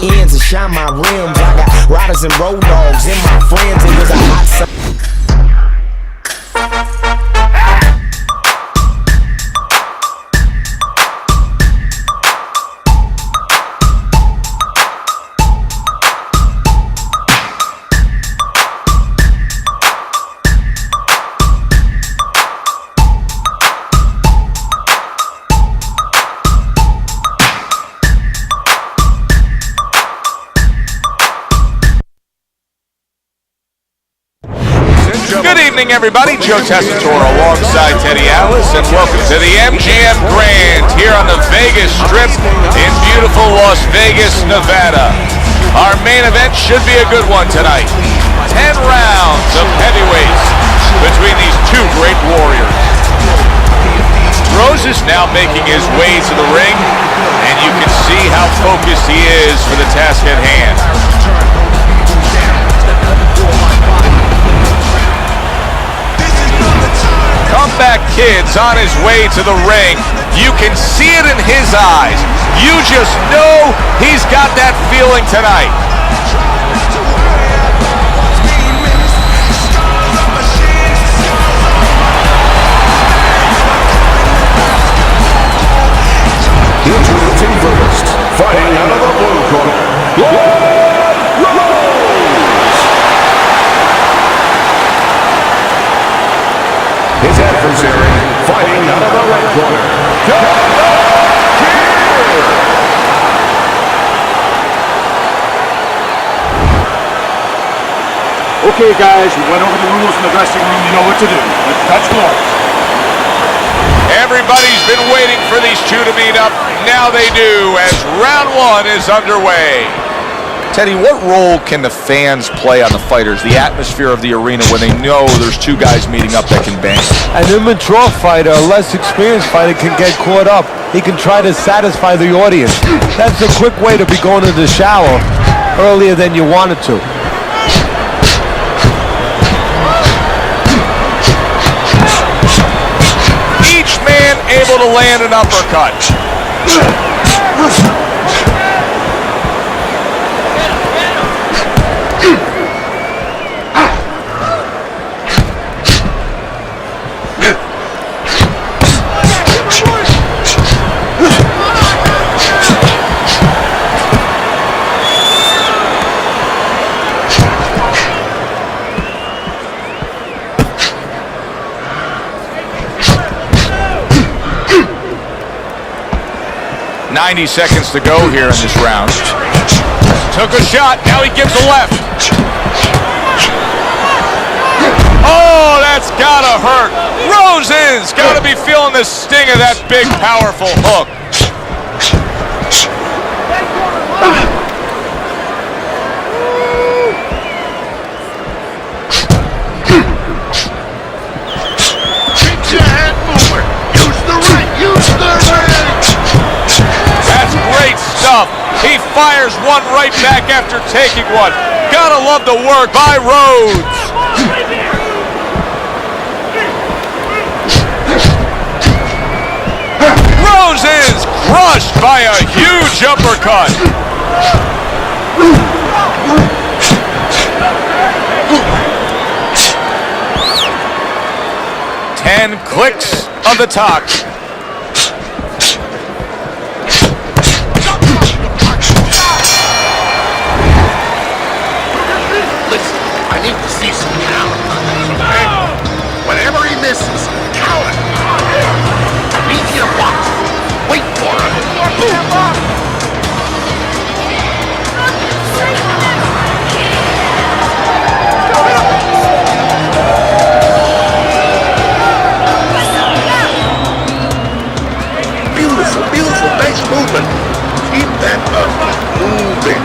ends and shine my rims. I got riders and road dogs and my friends. It was a hot summer. Good evening, everybody. Joe Tessitore alongside Teddy Atlas, and welcome to the MGM Grand here on the Vegas Strip in beautiful Las Vegas, Nevada. Our main event should be a good one tonight. 10 rounds of heavyweights between these two great warriors. Rose is now making his way to the ring, and you can see how focused he is for the task at hand. Comeback Kid's on his way to the ring. You can see it in his eyes. You just know he's got that feeling tonight. Introducing first, fighting out of the blue corner. His adversary, fighting out of the red corner. Okay, guys, we went over the rules in the dressing room. You know what to do. Let's touch gloves. Everybody's been waiting for these two to meet up. Now they do, as round one is underway. Teddy, what role can the fans play on the fighters, the atmosphere of the arena when they know there's two guys meeting up that can bang? An immature fighter, a less experienced fighter can get caught up. He can try to satisfy the audience. That's a quick way to be going to the shower earlier than you wanted to. Each man able to land an uppercut. 90 seconds to go here in this round. Took a shot, now he gives a left. Oh, that's gotta hurt. Rosen's gotta be feeling the sting of that big, powerful hook. Keep your head moving. Use the right. Use the right. That's great stuff. He fires one right back after taking one. Gotta love the work by Rhodes. Rose is crushed by a huge uppercut. 10 clicks of the talk. Listen, I need to see some talent. Whenever he misses, count it. I need you to box. Wait for him. Beautiful, beautiful, nice movement. Keep that up. Moving.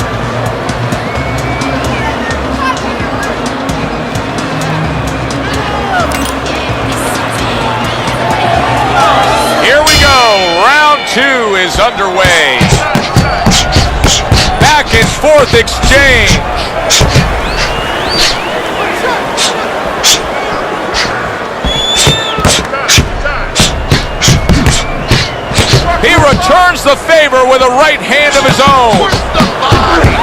Here we go. Round two is underway. Back and forth exchange. He returns the favor with a right hand of his own. Work the body.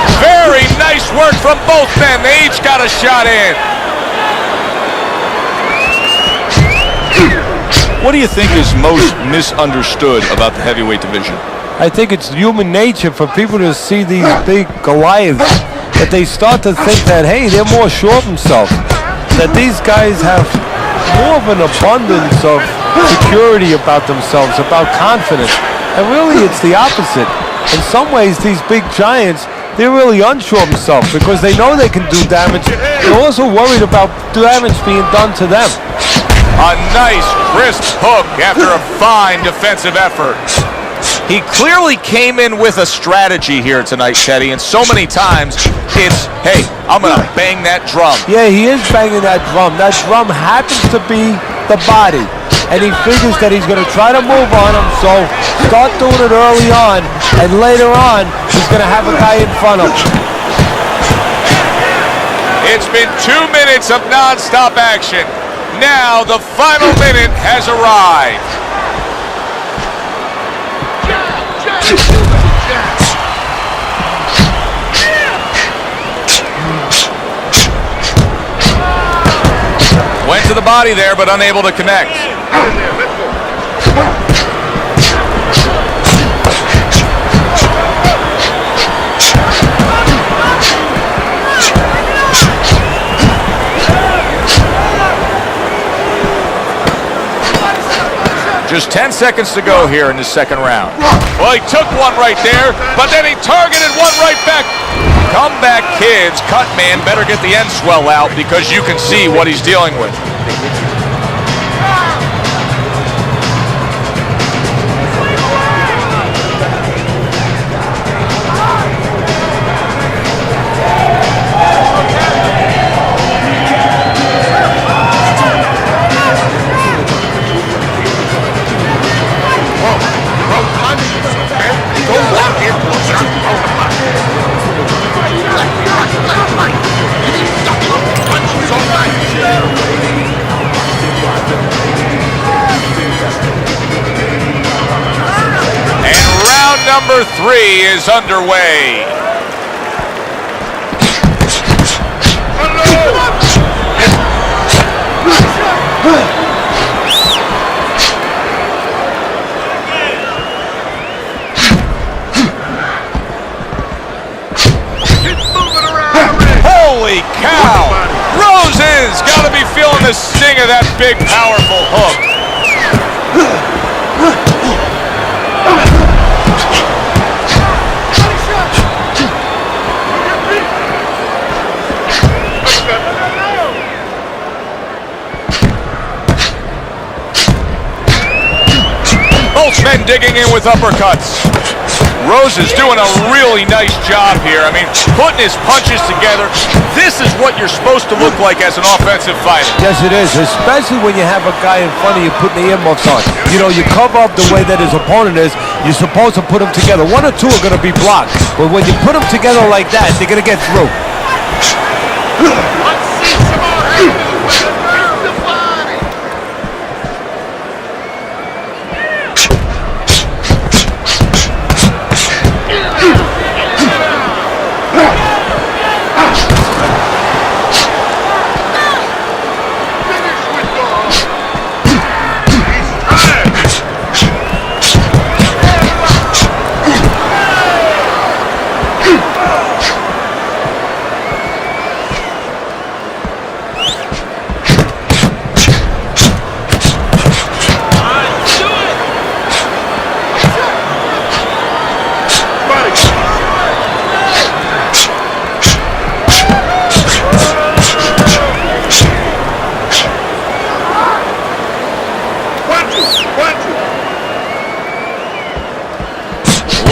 both men. They each got a shot in. What do you think is most misunderstood about the heavyweight division? I think it's human nature for people to see these big Goliaths, that they start to think that, hey, they're more sure of themselves, that these guys have more of an abundance of security about themselves, about confidence. And really, it's the opposite. In some ways, these big giants, they're really unsure of themselves because they know they can do damage. They're also worried about damage being done to them. A nice, crisp hook after a fine defensive effort. He clearly came in with a strategy here tonight, Teddy, and so many times it's, hey, I'm going to bang that drum. Yeah, he is banging that drum. That drum happens to be the body, and he figures that he's going to try to move on him, so start doing it early on, and later on, he's going to have a guy in front of him. It's been 2 minutes of non-stop action. Now the final minute has arrived. Went to the body there, but unable to connect. Just 10 seconds to go here in the second round. Well, he took one right there, but then he targeted one right back. Come back, kids. Cut man better get the end swell out because you can see what he's dealing with. Number 3 is underway. Holy cow! Rose's got to be feeling the sting of that big, powerful hook. Both men digging in with uppercuts. Rose is doing a really nice job here. I mean, putting his punches together. This is what you're supposed to look like as an offensive fighter. Yes, it is, especially when you have a guy in front of you putting the earmuffs on. You know, you cover up the way that his opponent is. You're supposed to put them together. 1 or 2 are going to be blocked. But when you put them together like that, they're going to get through. Let's see some more action. The body.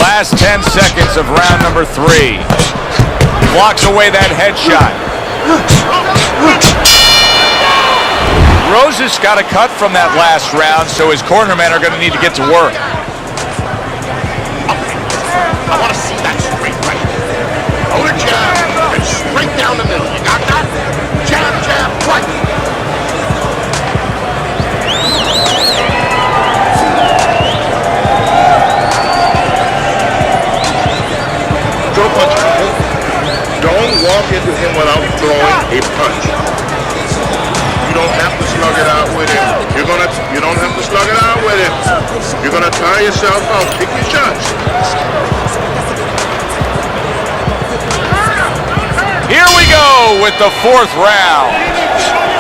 Last 10 seconds of round number 3. Blocks away that headshot. Rose has got a cut from that last round, so his cornermen are going to need to get to work. I want to see that straight right. Hold a jab and straight down the middle. You got that? Jab, jab, right. Don't punch. Don't walk into him without throwing a punch. You don't have to slug it out with him. You don't have to slug it out with him. You're gonna tire yourself out. Pick your shots. Here we go with the fourth round.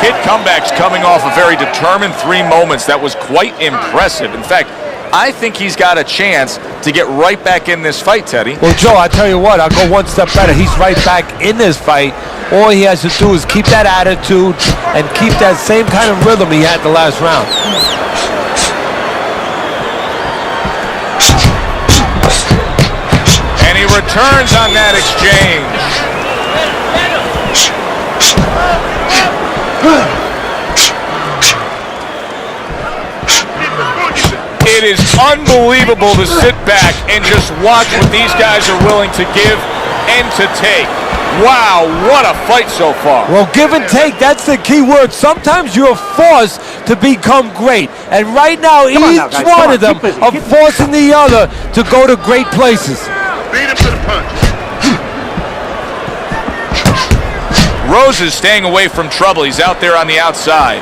Kid comebacks coming off a very determined 3 moments. That was quite impressive. In fact, I think he's got a chance to get right back in this fight, Teddy. Well, Joe, I tell you what, I'll go one step better. He's right back in this fight. All he has to do is keep that attitude and keep that same kind of rhythm he had the last round. And he returns on that exchange. It is unbelievable to sit back and just watch what these guys are willing to give and to take. Wow, what a fight so far. Well, give and take, that's the key word. Sometimes you're forced to become great. And right now, each one of them are forcing the other to go to great places. Beat him to the punch. Rose is staying away from trouble. He's out there on the outside.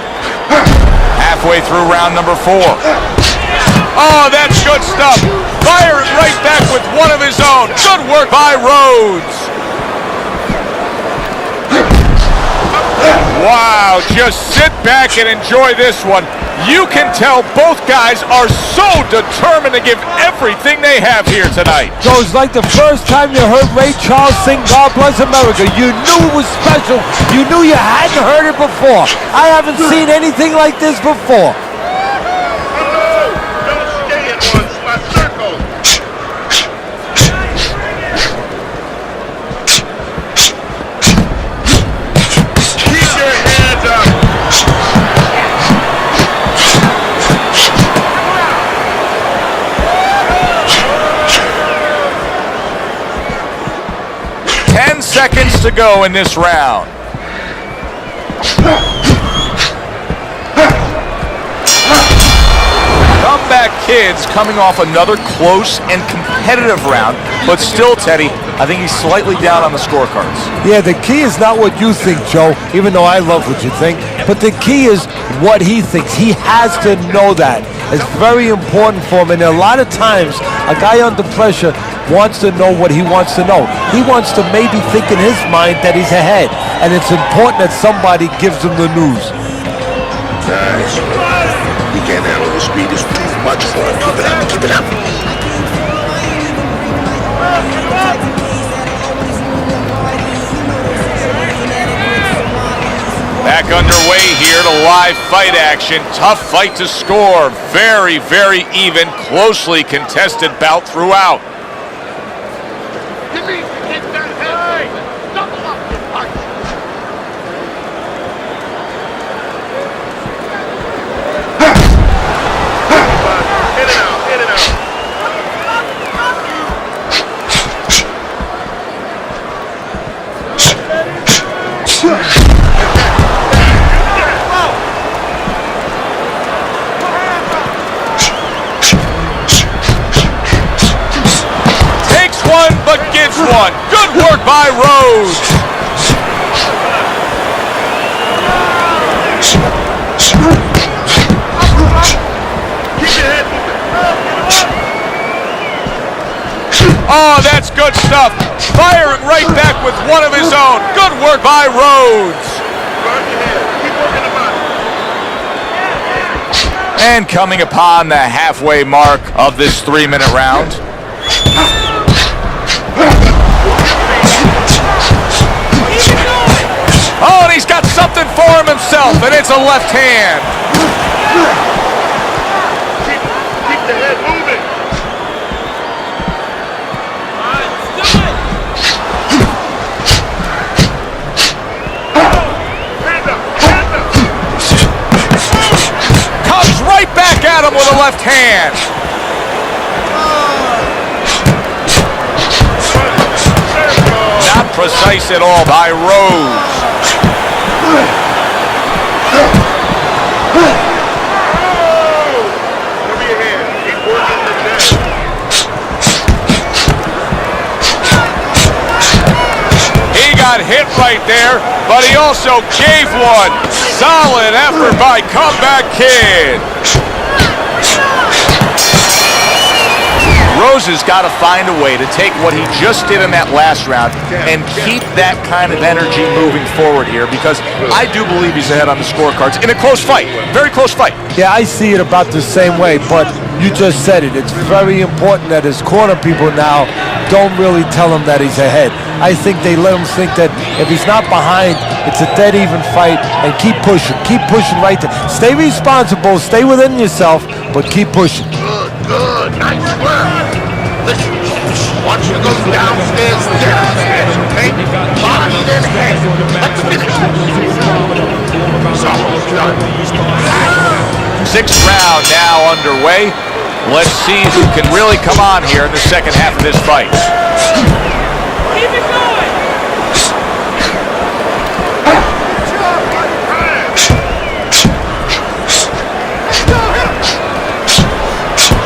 Halfway through round number 4. Oh, that's good stuff. Firing right back with one of his own. Good work by Rhodes. Wow, just sit back and enjoy this one. You can tell both guys are so determined to give everything they have here tonight. So it's like the first time you heard Ray Charles sing God Bless America. You knew it was special. You knew you hadn't heard it before. I haven't seen anything like this before. Seconds to go in this round. Comeback Kid's coming off another close and competitive round, but still, Teddy, I think he's slightly down on the scorecards. Yeah, the key is not what you think, Joe, even though I love what you think, but the key is what he thinks. He has to know that. It's very important for him, and a lot of times, a guy under pressure wants to know what he wants to know. He wants to maybe think in his mind that he's ahead, and it's important that somebody gives him the news. Guys, we can't handle the speed. It's too much for him. Keep it up, keep it up. Back underway here to live fight action. Tough fight to score. Very, very even, closely contested bout throughout. You need to get that head moving. Double up your punch. Hit it out, hit it out. But gives one. Good work by Rhodes. Oh, that's good stuff. Firing right back with one of his own. Good work by Rhodes. And coming upon the halfway mark of this 3-minute round. Oh, and he's got something for him himself, and it's a left hand. Keep the head moving. Comes right back at him with a left hand. Not precise at all by Rhodes. He got got hit right there, but he also gave one. Solid effort by Comeback Kid. Rose has got to find a way to take what he just did in that last round and keep that kind of energy moving forward here, because I do believe he's ahead on the scorecards in a close fight, very close fight. Yeah, I see it about the same way, but you just said it. It's very important that his corner people now don't really tell him that he's ahead. I think they let him think that if he's not behind, it's a dead even fight, and keep pushing right there. Stay responsible, stay within yourself, but keep pushing. Good, nice work. Listen, once you go downstairs, okay? Body then head. Let's finish this. It's almost done. Sixth round now underway. Let's see who can really come on here in the second half of this fight. Keep it going!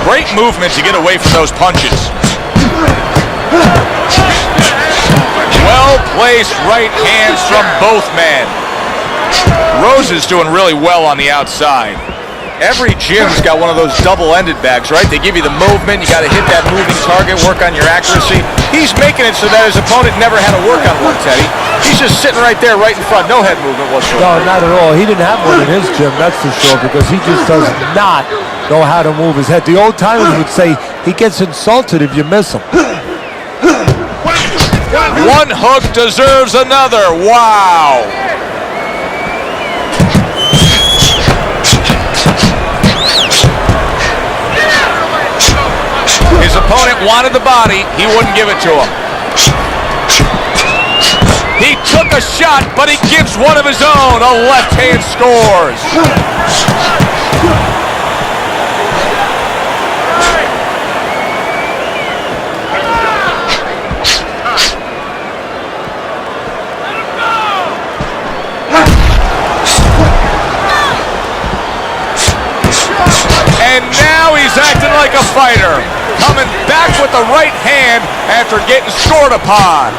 Great movement to get away from those punches. Well-placed right hands from both men. Rose is doing really well on the outside. Every gym's got one of those double-ended bags, right? They give you the movement, you got to hit that moving target, work on your accuracy. He's making it so that his opponent never had to work on one, Teddy. He's just sitting right there, right in front, no head movement whatsoever. No, not at all. He didn't have one in his gym, that's for sure, because he just does not know how to move his head. The old timers would say he gets insulted if you miss him. One hook deserves another. Wow. His opponent wanted the body. He wouldn't give it to him. He took a shot, but he gives one of his own. A left hand scores. And now he's acting like a fighter, coming back with the right hand after getting scored upon.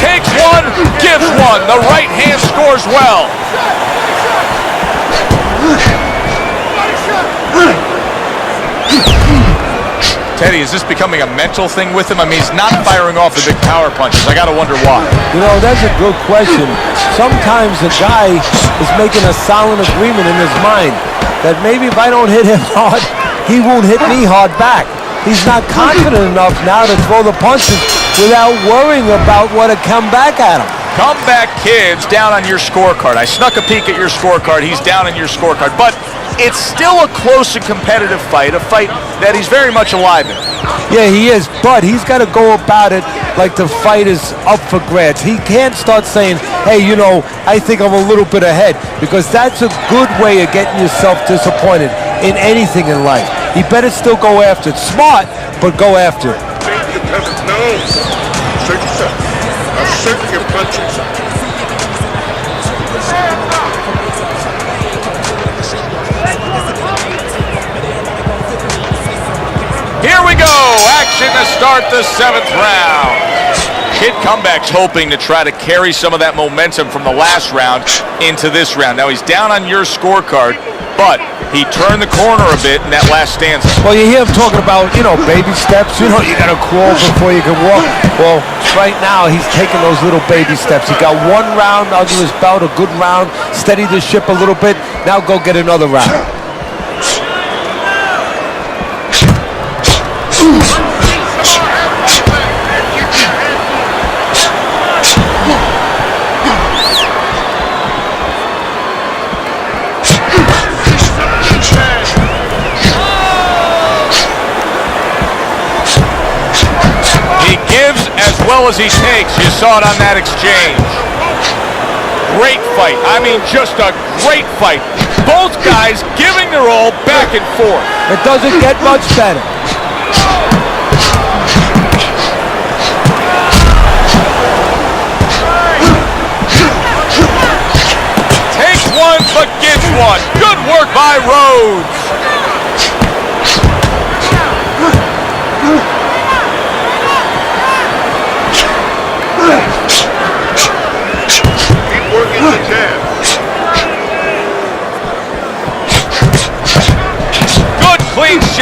Takes one, gives one. The right hand scores well. Teddy, is this becoming a mental thing with him? I mean, he's not firing off the big power punches. I got to wonder why. You know, that's a good question. Sometimes a guy is making a silent agreement in his mind that maybe if I don't hit him hard, he won't hit me hard back. He's not confident enough now to throw the punches without worrying about what to come back at him. Comeback Kid's down on your scorecard. I snuck a peek at your scorecard. He's down on your scorecard. But it's still a close and competitive fight, a fight that he's very much alive in. Yeah, he is, but he's got to go about it like the fight is up for grabs. He can't start saying, hey, you know, I think I'm a little bit ahead, because that's a good way of getting yourself disappointed in anything in life. He better still go after it. Smart, but go after it. No. Assert yourself. Assert your punches. Here we go, action to start the seventh round. Kid Comeback's hoping to try to carry some of that momentum from the last round into this round. Now he's down on your scorecard, but he turned the corner a bit in that last stanza. Well, you hear him talking about, you know, baby steps. You know, you got to crawl before you can walk. Well, right now he's taking those little baby steps. He got one round under his belt, a good round, steadied the ship a little bit. Now go get another round. As well as he takes, you saw it on that exchange. Great fight. I mean, just a great fight. Both guys giving their all back and forth. It doesn't get much better. Takes one, but gives one. Good work by Rhodes.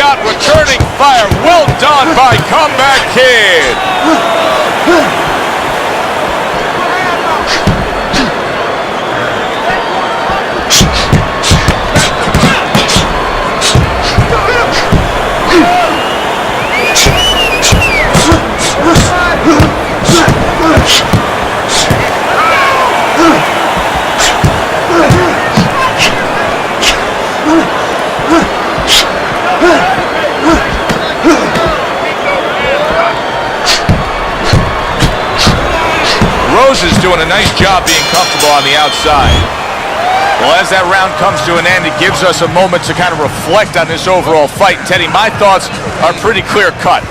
shot, returning fire. Well done by Comeback Kid. Rose is doing a nice job being comfortable on the outside. Well, as that round comes to an end, it gives us a moment to kind of reflect on this overall fight. Teddy, my thoughts are pretty clear cut.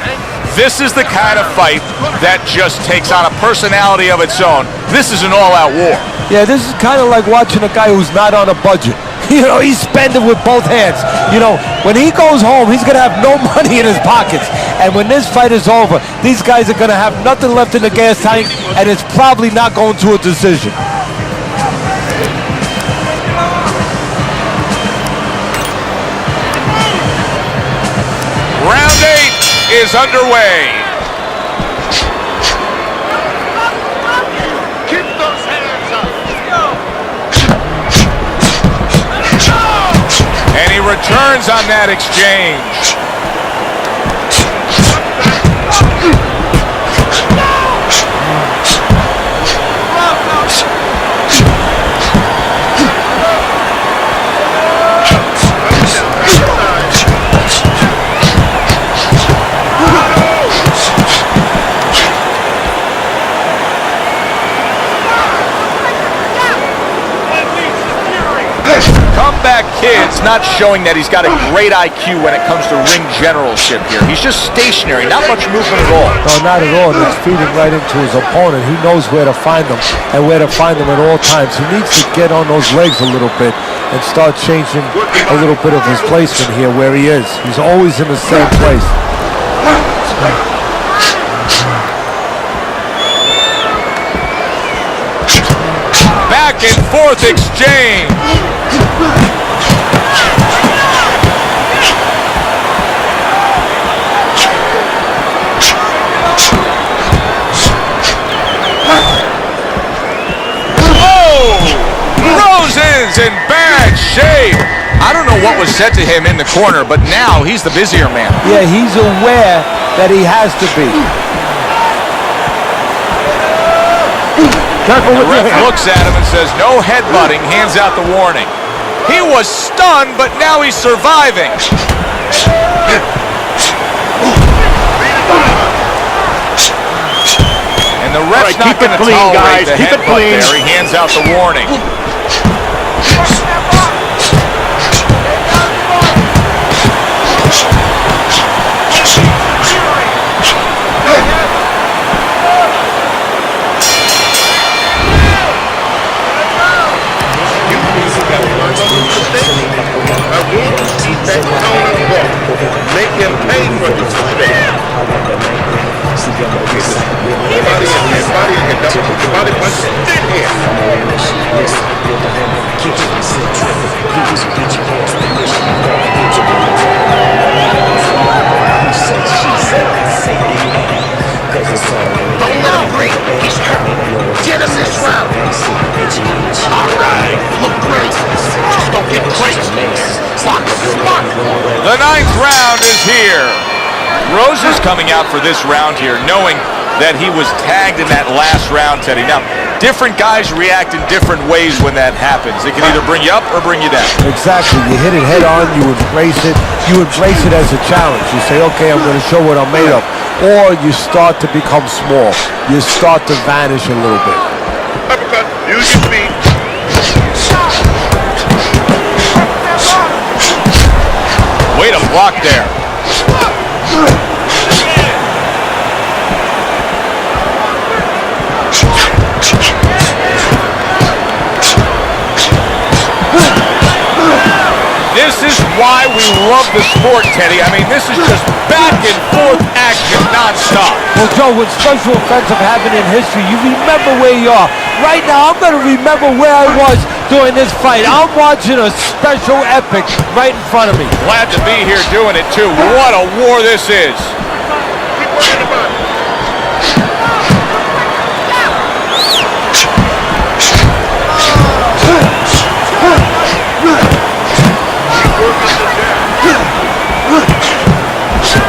This is the kind of fight that just takes on a personality of its own. This is an all-out war. Yeah, this is kind of like watching a guy who's not on a budget. You know, he's spending with both hands. You know, when he goes home, he's going to have no money in his pockets. And when this fight is over, these guys are going to have nothing left in the gas tank, and it's probably not going to a decision. Round 8 is underway. Keep those hands up. And he returns on that exchange. Comeback Kid's not showing that he's got a great IQ when it comes to ring generalship here. He's just stationary, not much movement at all. No, not at all. He's feeding right into his opponent. He knows where to find them and where to find them at all times. He needs to get on those legs a little bit and start changing a little bit of his placement here where he is. He's always in the same place. Back and forth exchange. Rose is in bad shape. I don't know what was said to him in the corner, but now he's the busier man. Yeah, he's aware that he has to be. Careful The with your ref hand. looks at him and says, no headbutting, hands out the warning. He was stunned, but now he's surviving. And the ref's All right, not keep it going to clean, tolerate guys. the Keep it headbutt clean. there. He hands out the warning. Make him pay for his mistake. Body punch in here. Don't let him break. He's hurt. Get him this round. All right. Look great. Just don't get crazy. Box smart. The 9th round is here. Rose is coming out for this round here, knowing that he was tagged in that last round, Teddy. Now, different guys react in different ways when that happens. It can either bring you up or bring you down. Exactly. You hit it head on, you embrace it. You embrace it as a challenge. You say, okay, I'm going to show what I'm made of. Or you start to become small. You start to vanish a little bit. Uppercut. Use your feet. Way to block there. This is why we love the sport, Teddy. I mean, this is just back and forth action nonstop. Well, Joe, with special offensive happening in history, you remember where you are. Right now, I'm going to remember where I was during this fight. I'm watching a special epic right in front of me. Glad to be here doing it too. What a war this is. Keep working the body.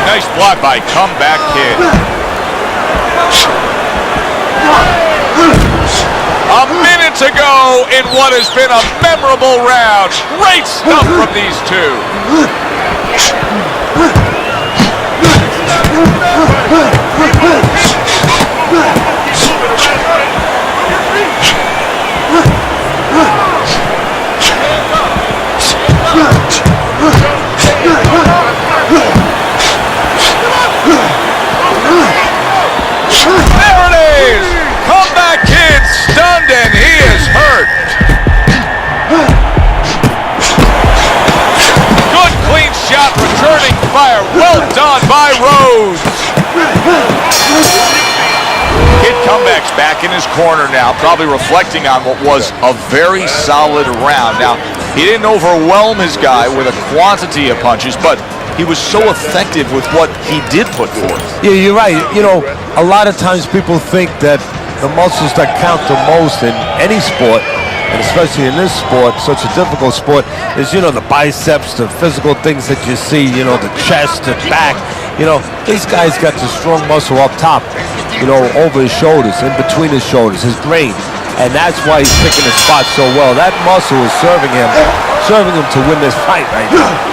Nice block by Comeback Kid. A minute to go in what has been a memorable round. Great stuff from these two. There it is! Comeback Kid stunned and he is hurt. Good clean shot, returning fire. Well done by Rose. Kid Comeback's back in his corner now, probably reflecting on what was a very solid round. Now, he didn't overwhelm his guy with a quantity of punches, but he was so effective with what he did put forth. Yeah, you're right. You know, a lot of times people think that the muscles that count the most in any sport, and especially in this sport, such a difficult sport, is, you know, the biceps, the physical things that you see, you know, the chest and back. You know, this guy's got the strong muscle up top, you know, over his shoulders, in between his shoulders, his brain. And that's why he's picking his spot so well. That muscle is serving him to win this fight right now.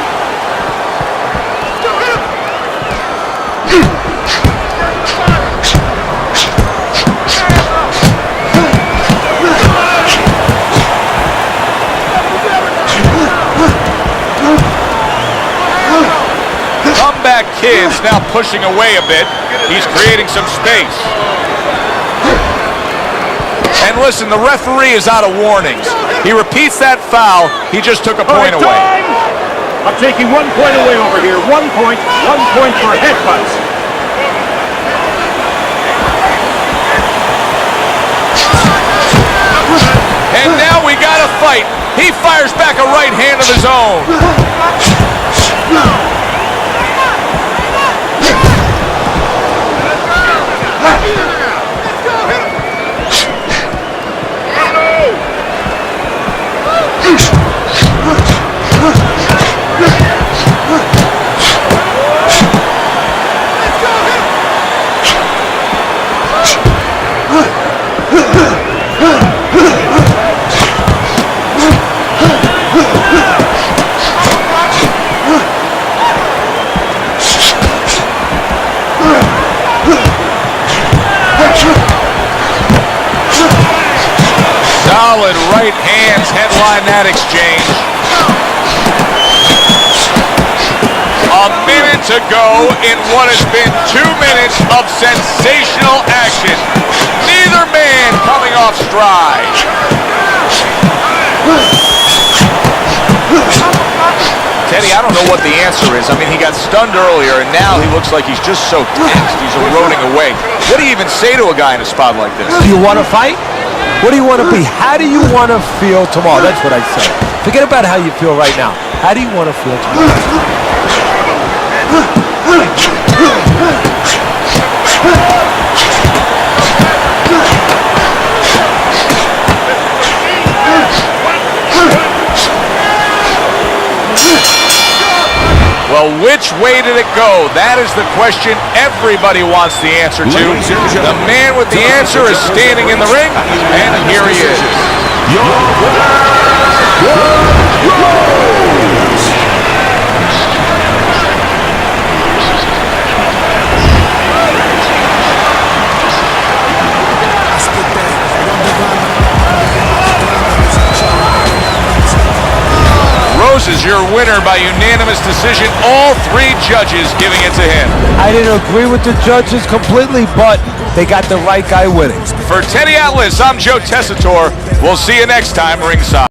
Comeback Kid's now pushing away a bit. He's creating some space. And listen, the referee is out of warnings. He repeats that foul. He just took a point away. I'm taking 1 point away over here. 1 point for headbutts. And now we got a fight. He fires back a right hand of his own. Solid right hands headline that exchange. A minute to go in what has been 2 minutes of sensational action. Neither man coming off stride. Teddy, I don't know what the answer is. I mean, he got stunned earlier, and now he looks like he's just so tensed. He's eroding away. What do you even say to a guy in a spot like this? Do you want to fight? What do you want to be? How do you want to feel tomorrow? That's what I say. Forget about how you feel right now. How do you want to feel tomorrow? Well, which way did it go? That is the question everybody wants the answer to. The man with the answer is standing in the ring, and here he is. Rose is your winner by unanimous decision. All 3 judges giving it to him. I didn't agree with the judges completely, but they got the right guy winning. For Teddy Atlas, I'm Joe Tessitore. We'll see you next time ringside.